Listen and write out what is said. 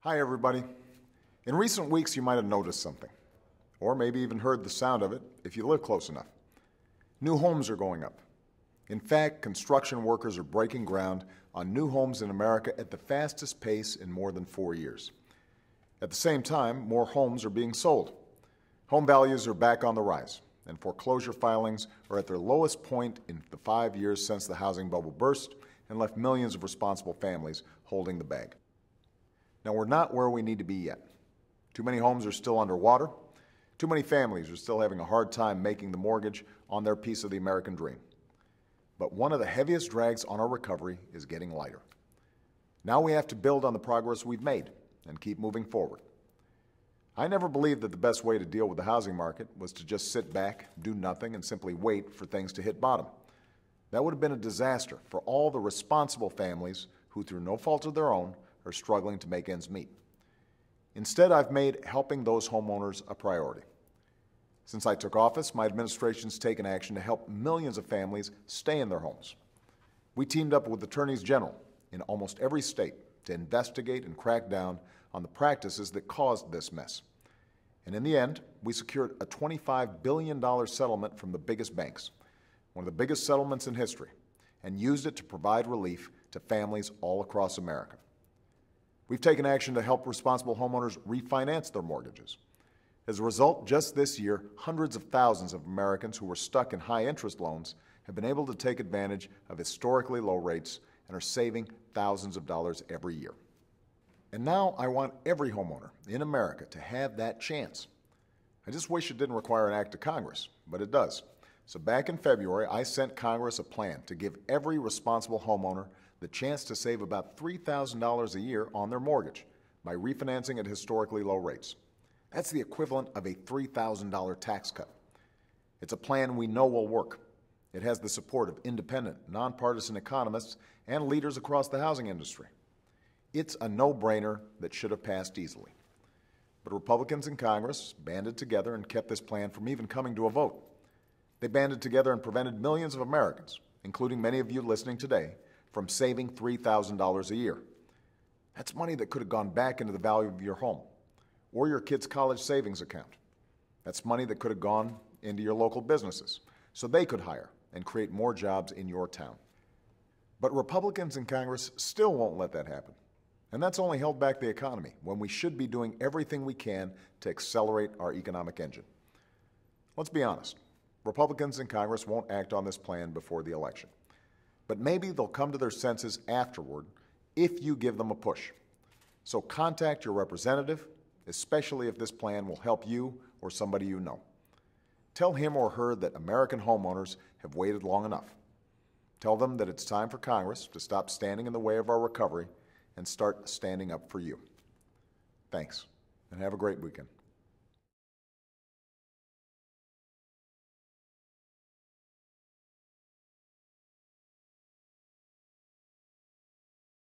Hi, everybody. In recent weeks, you might have noticed something, or maybe even heard the sound of it if you live close enough. New homes are going up. In fact, construction workers are breaking ground on new homes in America at the fastest pace in more than 4 years. At the same time, more homes are being sold. Home values are back on the rise, and foreclosure filings are at their lowest point in the 5 years since the housing bubble burst and left millions of responsible families holding the bag. Now, we're not where we need to be yet. Too many homes are still underwater. Too many families are still having a hard time making the mortgage on their piece of the American dream. But one of the heaviest drags on our recovery is getting lighter. Now we have to build on the progress we've made and keep moving forward. I never believed that the best way to deal with the housing market was to just sit back, do nothing, and simply wait for things to hit bottom. That would have been a disaster for all the responsible families who, through no fault of their own, are struggling to make ends meet. Instead, I've made helping those homeowners a priority. Since I took office, my administration's taken action to help millions of families stay in their homes. We teamed up with attorneys general in almost every state to investigate and crack down on the practices that caused this mess. And in the end, we secured a $25 billion settlement from the biggest banks, one of the biggest settlements in history, and used it to provide relief to families all across America. We've taken action to help responsible homeowners refinance their mortgages. As a result, just this year, hundreds of thousands of Americans who were stuck in high-interest loans have been able to take advantage of historically low rates and are saving thousands of dollars every year. And now I want every homeowner in America to have that chance. I just wish it didn't require an act of Congress, but it does. So back in February, I sent Congress a plan to give every responsible homeowner the chance to save about $3,000 a year on their mortgage by refinancing at historically low rates. That's the equivalent of a $3,000 tax cut. It's a plan we know will work. It has the support of independent, nonpartisan economists and leaders across the housing industry. It's a no-brainer that should have passed easily. But Republicans in Congress banded together and kept this plan from even coming to a vote. They banded together and prevented millions of Americans, including many of you listening today, from saving $3,000 a year. That's money that could have gone back into the value of your home or your kid's college savings account. That's money that could have gone into your local businesses so they could hire and create more jobs in your town. But Republicans in Congress still won't let that happen. And that's only held back the economy when we should be doing everything we can to accelerate our economic engine. Let's be honest. Republicans in Congress won't act on this plan before the election. But maybe they'll come to their senses afterward if you give them a push. So contact your representative, especially if this plan will help you or somebody you know. Tell him or her that American homeowners have waited long enough. Tell them that it's time for Congress to stop standing in the way of our recovery and start standing up for you. Thanks, and have a great weekend.